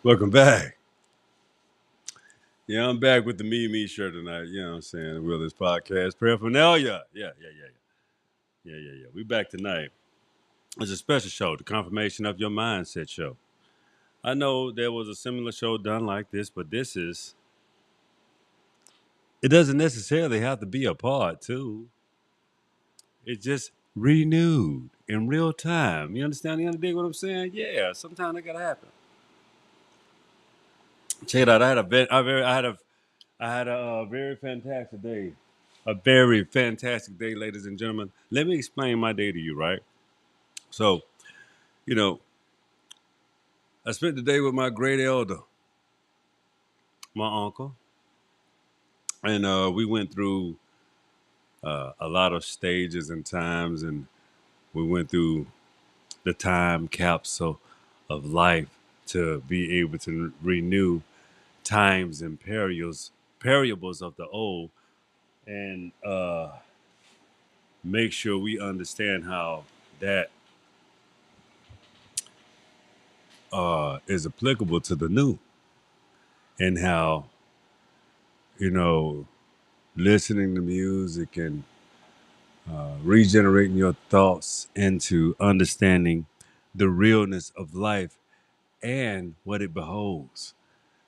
Welcome back. Yeah, I'm back with the Me shirt tonight. You know what I'm saying? Will this podcast paraphernalia. Yeah. We back tonight. It's a special show, the Confirmation of Your Mindset show. I know there was a similar show done like this, but it doesn't necessarily have to be a part two. It's just renewed in real time. You understand? You understand what I'm saying? Yeah, sometimes that gotta happen. Check it out. I had a very fantastic day. A very fantastic day, ladies and gentlemen. Let me explain my day to you, right? So, you know, I spent the day with my great elder, my uncle, and we went through a lot of stages and times, and we went through the time capsule of life to be able to renew times and variables of the old, and make sure we understand how that is applicable to the new, and how you know listening to music and regenerating your thoughts into understanding the realness of life and what it beholds.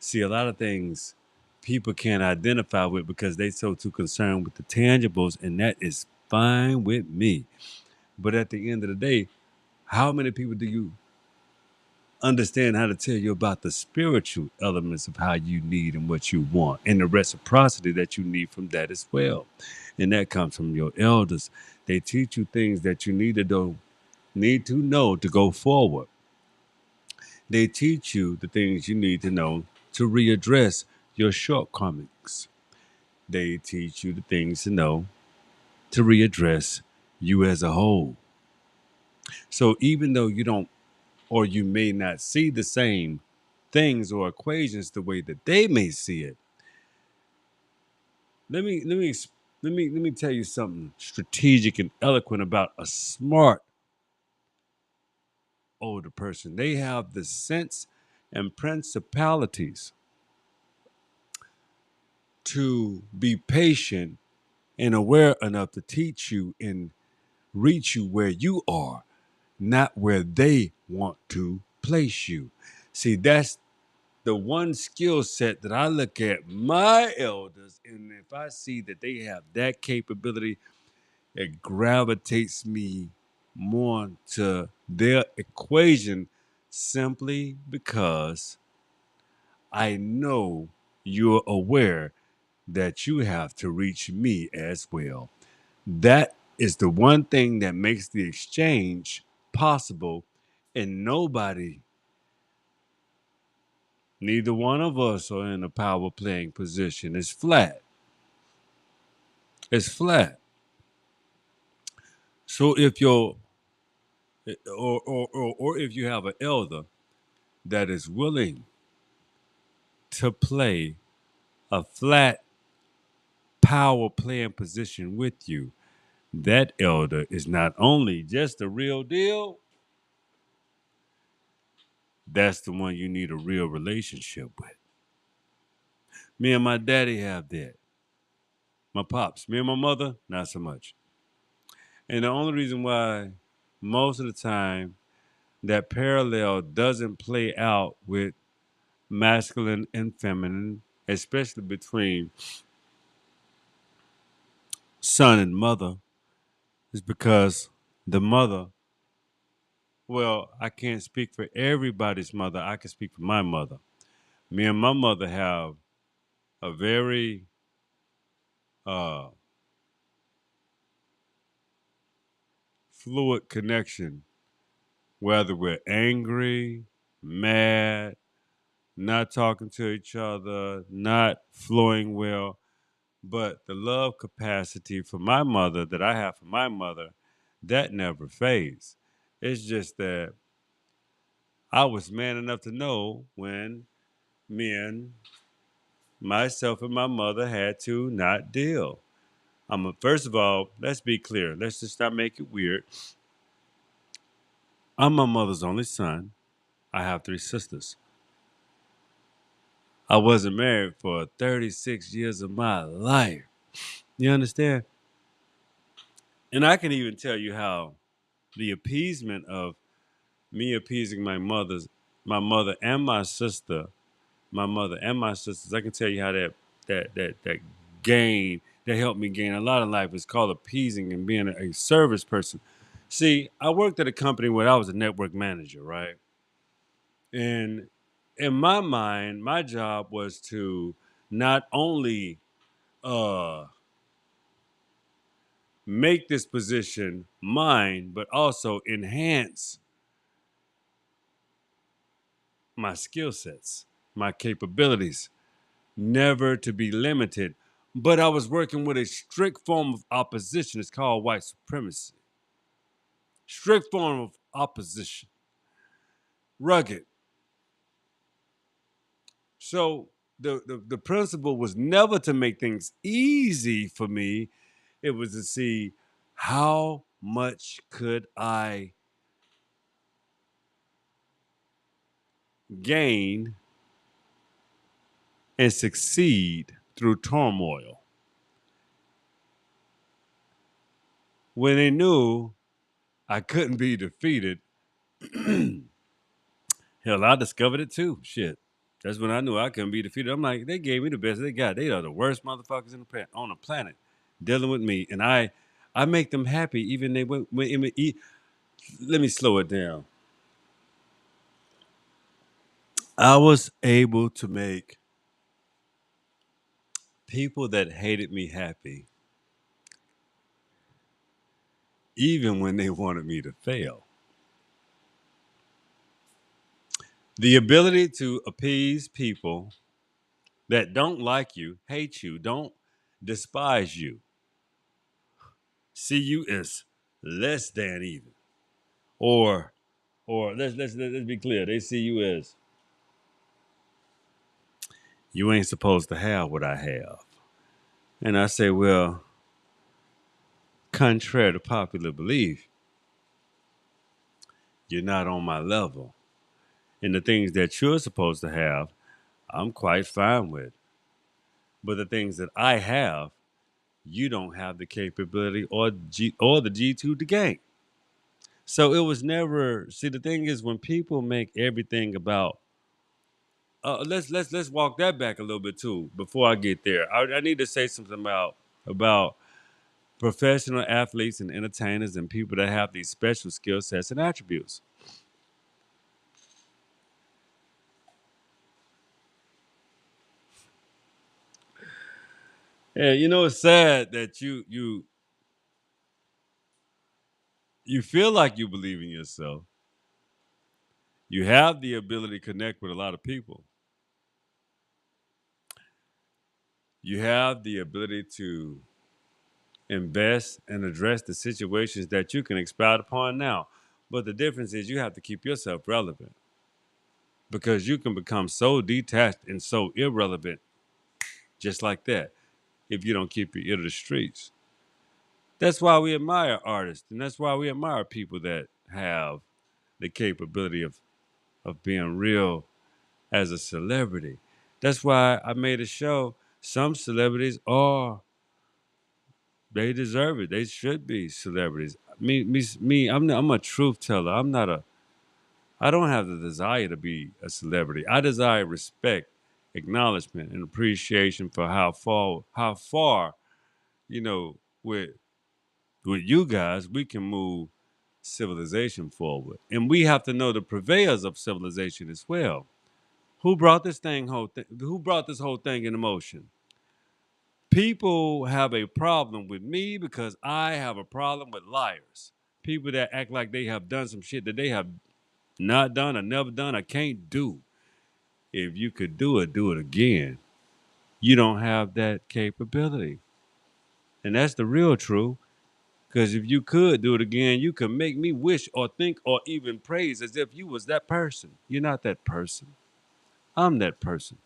See, a lot of things people can't identify with because they so too concerned with the tangibles, and that is fine with me. But at the end of the day, how many people do you understand how to tell you about the spiritual elements of how you need and what you want, and the reciprocity that you need from that as well? And that comes from your elders. They teach you things that you need to know to go forward. They teach you the things you need to know to readdress your shortcomings. They teach you the things to know to readdress you as a whole. So even though you don't, or you may not see the same things or equations the way that they may see it, let me let me let me tell you something strategic and eloquent about a smart older person. They have the sense and principalities to be patient and aware enough to teach you and reach you where you are, not where they want to place you. See, that's the one skill set that I look at my elders, and if I see that they have that capability, it gravitates me more to their equation simply because I know you're aware that you have to reach me as well. That is the one thing that makes the exchange possible, and nobody, neither one of us are in a power playing position. It's flat. It's flat. So if you're, or if you have an elder that is willing to play a flat power playing position with you, that elder is not only just the real deal, that's the one you need a real relationship with. Me and my daddy have that. My pops. Me and my mother, not so much. And the only reason why most of the time that parallel doesn't play out with masculine and feminine, especially between son and mother, is because the mother, well, I can't speak for everybody's mother. I can speak for my mother. Me and my mother have a very uh, fluid connection, whether we're angry, mad, not talking to each other, not flowing well. But the love capacity for my mother that I have for my mother, that never fades. It's just that I was man enough to know when me and myself and my mother had to not deal. First of all, let's be clear. Let's just not make it weird. I'm my mother's only son. I have three sisters. I wasn't married for 36 years of my life. You understand? And I can even tell you how the appeasement of me appeasing my mother and my sister, my mother and my sisters. I can tell you how that gain that helped me gain a lot of life is called appeasing and being a service person. See, I worked at a company where I was a network manager, right? And in my mind, my job was to not only uh, make this position mine, but also enhance my skill sets, my capabilities, never to be limited. But I was working with a strict form of opposition. It's called white supremacy. Strict form of opposition. Rugged. So the principle was never to make things easy for me. It was to see how much could I gain and succeed through turmoil. When they knew I couldn't be defeated, hell, I discovered it too. Shit. That's when I knew I couldn't be defeated. I'm like, they gave me the best they got. They are the worst motherfuckers on the planet dealing with me. And I make them happy even they let me slow it down. I was able to make people that hated me happy even when they wanted me to fail. The ability to appease people that don't like you, hate you, don't despise you, see you as less than even. Or let's be clear. They see you as you ain't supposed to have what I have. And I say, well, contrary to popular belief, you're not on my level. And the things that you're supposed to have, I'm quite fine with. But the things that I have, you don't have the capability or the G2 to gain. So it was never. See, the thing is, when people make everything about, let's walk that back a little bit too. Before I get there, I need to say something about professional athletes and entertainers and people that have these special skill sets and attributes. Yeah, you know, it's sad that you feel like you believe in yourself. You have the ability to connect with a lot of people. You have the ability to invest and address the situations that you can expound upon now. But the difference is you have to keep yourself relevant because you can become so detached and so irrelevant just like that if you don't keep your ear to the streets. That's why we admire artists and that's why we admire people that have the capability of being real as a celebrity. That's why I made a show. Some celebrities are they deserve it. They should be celebrities. Me. I'm a truth teller. I'm not a. I don't have the desire to be a celebrity. I desire respect, acknowledgement, and appreciation for how far you know with you guys we can move civilization forward, and we have to know the purveyors of civilization as well. Who brought Who brought this whole thing into motion? People have a problem with me because I have a problem with liars. People that act like they have done some shit that they have not done or never done or can't do. If you could do it again. You don't have that capability. And that's the real truth. Because if you could do it again, you could make me wish or think or even praise as if you was that person. You're not that person. I'm that person.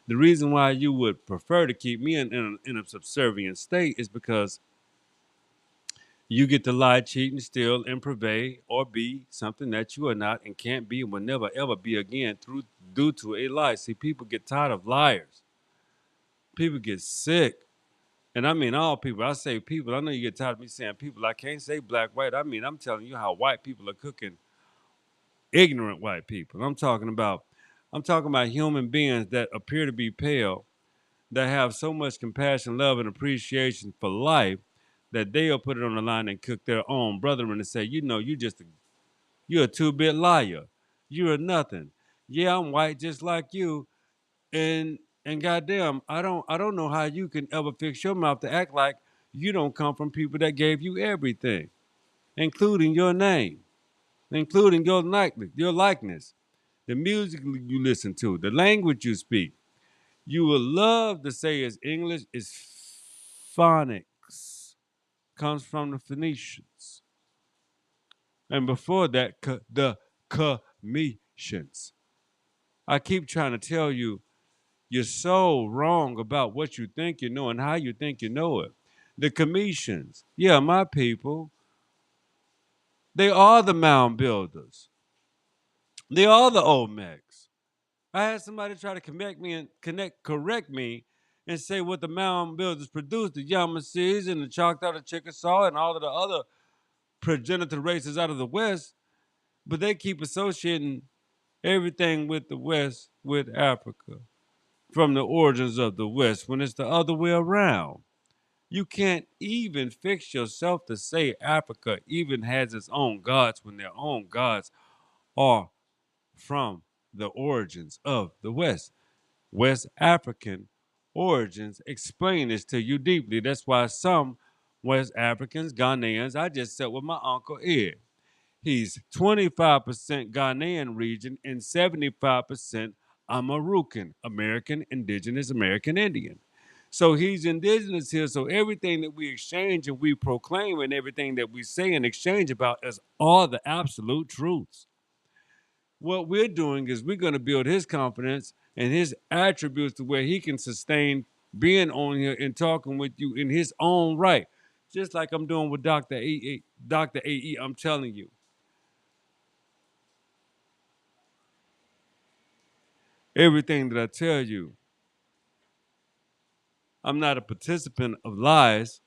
The reason why you would prefer to keep me in a subservient state is because You get to lie, cheat, and steal, and purvey, or be something that you are not and can't be and will never ever be again through due to a lie. See, people get tired of liars. People get sick. And I mean all people. I say people. I know you get tired of me saying people. I can't say black, white. I mean, I'm telling you how white people are cooking ignorant white people. I'm talking about human beings that appear to be pale, that have so much compassion, love, and appreciation for life that they'll put it on the line and cook their own brethren and say, you're a two-bit liar. You're nothing. Yeah, I'm white just like you. And goddamn, I don't know how you can ever fix your mouth to act like you don't come from people that gave you everything, including your name, including your likeness, the music you listen to, the language you speak. You will love to say is English is phonics, comes from the Phoenicians, and before that, the Cometians. I keep trying to tell you, you're so wrong about what you think you know and how you think you know it. The Cometians, yeah, my people, they are the mound builders. They are the Olmecs. I had somebody try to correct me and say what the mound builders produced, the Yamasees and the Choctaw, the Chickasaw, and all of the other progenitor races out of the West, but they keep associating everything with the West with Africa from the origins of the West when it's the other way around. You can't even fix yourself to say Africa even has its own gods when their own gods are from the origins of the West. West African origins explain this to you deeply. That's why some West Africans, Ghanaians, I just sat with my uncle Ed. He's 25% Ghanaian region and 75% Amarucan, American Indigenous American Indian. So he's indigenous here. So everything that we exchange and we proclaim and everything that we say and exchange about is all the absolute truths. What we're doing is we're going to build his confidence and his attributes to where he can sustain being on here and talking with you in his own right. Just like I'm doing with Dr. AE. Dr. AE, I'm telling you, everything that I tell you, I'm not a participant of lies.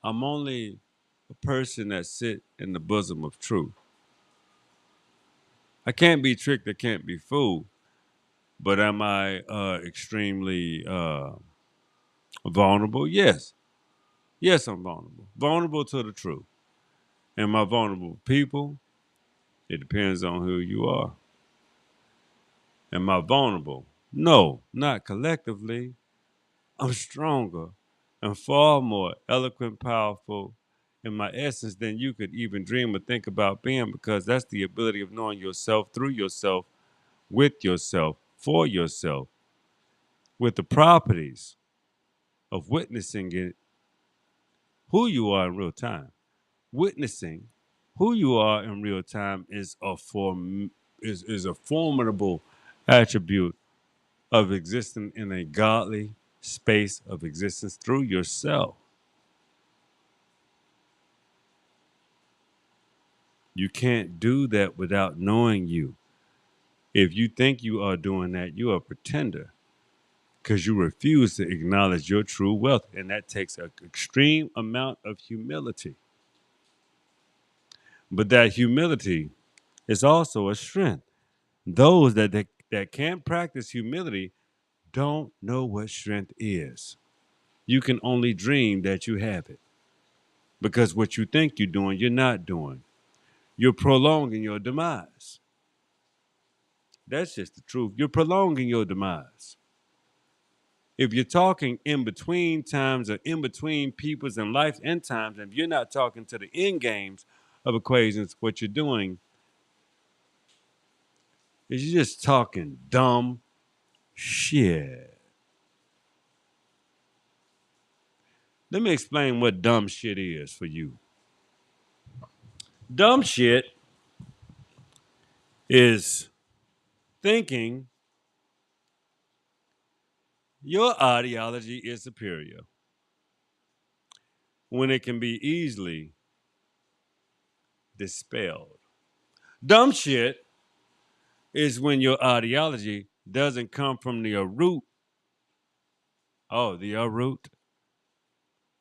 I'm only a person that sit in the bosom of truth. I can't be tricked, I can't be fooled. But am I extremely vulnerable? Yes. Yes, I'm vulnerable. Vulnerable to the truth. Am I vulnerable to people? It depends on who you are. Am I vulnerable? No, not collectively. I'm stronger and far more eloquent, powerful in my essence than you could even dream or think about being, because that's the ability of knowing yourself through yourself, with yourself, for yourself, with the properties of witnessing it, who you are in real time. Witnessing who you are in real time is a formidable attribute of existing in a godly space of existence through yourself. You can't do that without knowing you. If you think you are doing that, you are a pretender because you refuse to acknowledge your true wealth. And that takes an extreme amount of humility. But that humility is also a strength. Those that can't practice humility don't know what strength is. You can only dream that you have it because what you think you're doing, you're not doing. You're prolonging your demise. That's just the truth. You're prolonging your demise. If you're talking in between times or in between peoples and life and times, and if you're not talking to the end games of equations, what you're doing is you're just talking dumb shit. Let me explain what dumb shit is for you. Dumb shit is thinking your ideology is superior. when it can be easily dispelled. Dumb shit is when your ideology doesn't come from the root. Oh, the root,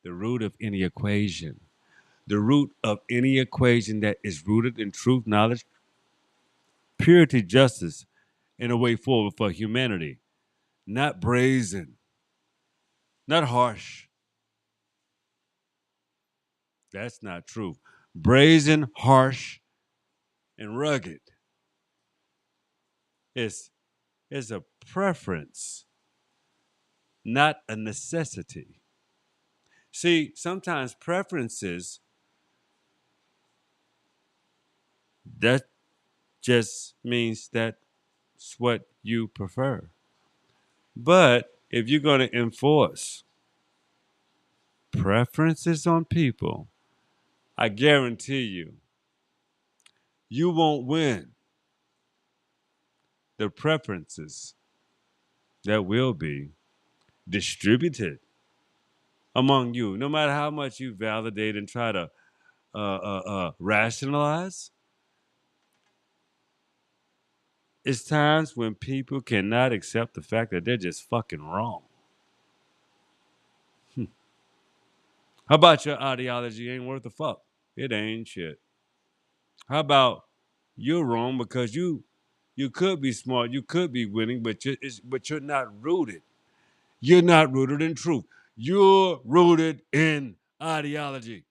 the root of any equation. The root of any equation that is rooted in truth, knowledge, purity, justice, and a way forward for humanity. Not brazen, not harsh. That's not true. Brazen, harsh, and rugged is, is a preference, not a necessity. See, sometimes preferences, that just means that's what you prefer. But if you're going to enforce preferences on people, I guarantee you, you won't win. The preferences that will be distributed among you, no matter how much you validate and try to rationalize, it's times when people cannot accept the fact that they're just fucking wrong. How about your ideology ain't worth a fuck? It ain't shit. How about you're wrong because you could be smart, you could be winning, but you're not rooted. You're not rooted in truth. You're rooted in ideology.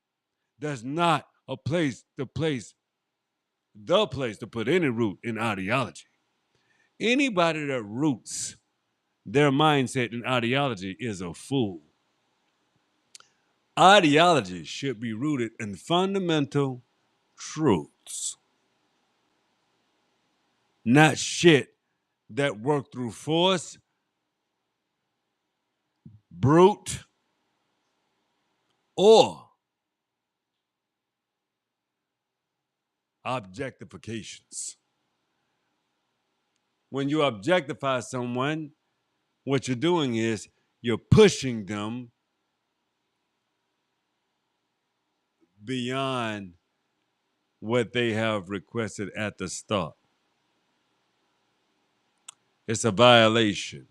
There's not the place to put any root in ideology. Anybody that roots their mindset in ideology is a fool. Ideology should be rooted in fundamental truths, not shit that work through force, brute, or objectifications. When you objectify someone, what you're doing is you're pushing them beyond what they have requested at the start. It's a violation.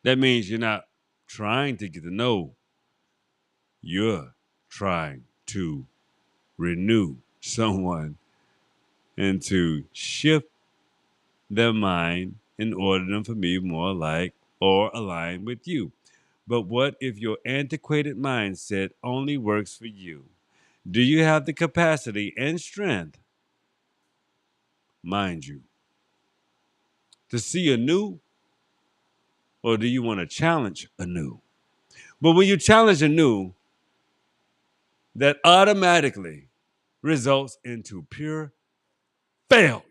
That means you're not trying to get to know, you're trying to renew someone and to shift their mind in order for them to be more like or align with you. But what if your antiquated mindset only works for you? Do you have the capacity and strength, mind you, to see anew, or do you want to challenge anew? But when you challenge anew, that automatically results into pure failure.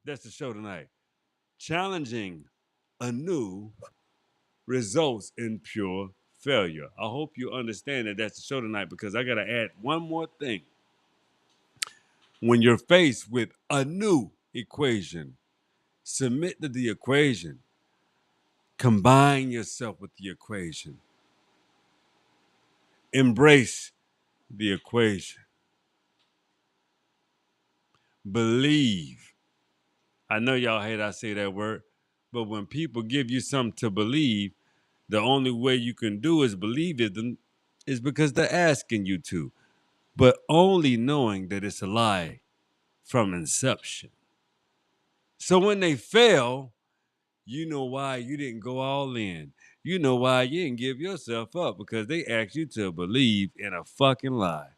That's the show tonight. Challenging anew results in pure failure. I hope you understand that that's the show tonight because I got to add one more thing. When you're faced with a new equation, submit to the equation. Combine yourself with the equation. Embrace the equation. Believe. I know y'all hate I say that word, but when people give you something to believe, the only way you can do is believe it is because they're asking you to, but only knowing that it's a lie from inception. So when they fail, you know why you didn't go all in. You know why you didn't give yourself up because they asked you to believe in a fucking lie.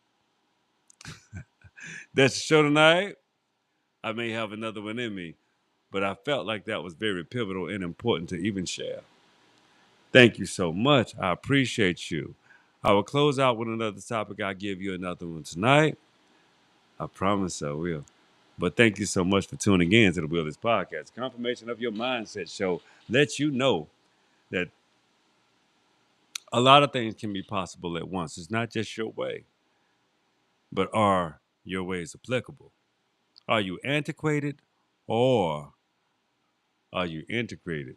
That's the show tonight. I may have another one in me, but I felt like that was very pivotal and important to even share. Thank you so much. I appreciate you. I will close out with another topic. I'll give you another one tonight. I promise I will. But thank you so much for tuning in to the Wilderness Podcast. Confirmation of Your Mindset Show lets you know that a lot of things can be possible at once. It's not just your way, but are your ways applicable? Are you antiquated or are you integrated?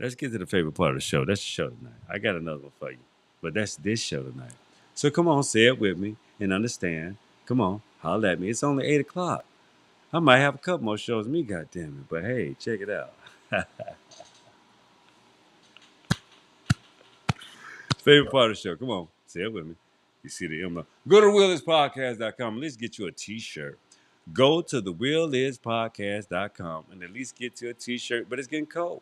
let's get to the favorite part of the show. That's the show tonight. I got another one for you, but that's this show tonight. So come on, say it with me and understand. Come on, holler at me. It's only 8 o'clock. I might have a couple more shows than me, goddamn it. But hey, check it out. Favorite part of the show. Come on, say it with me. You see the emblem. Go to realistpodcast.com. Let's get you a t-shirt. Go to the realistpodcast.com and at least get you a t-shirt, but it's getting cold.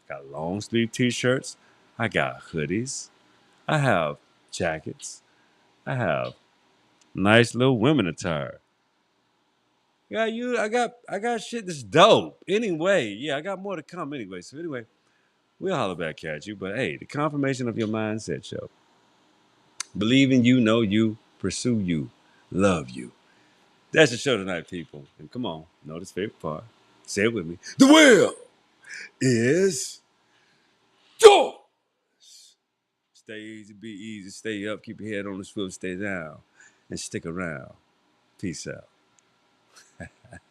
Got long sleeve t-shirts. I got hoodies. I have jackets. I have nice little women attire. Yeah, I got shit that's dope. Anyway, yeah, I got more to come anyway. So anyway, we'll holler back at you. But hey, the confirmation of your mindset show. Believe in you, know you, pursue you, love you. That's the show tonight, people. And come on, know this favorite part. Say it with me. The will is yours. Stay easy, be easy, stay up, keep your head on the swivel, stay down, and stick around. Peace out.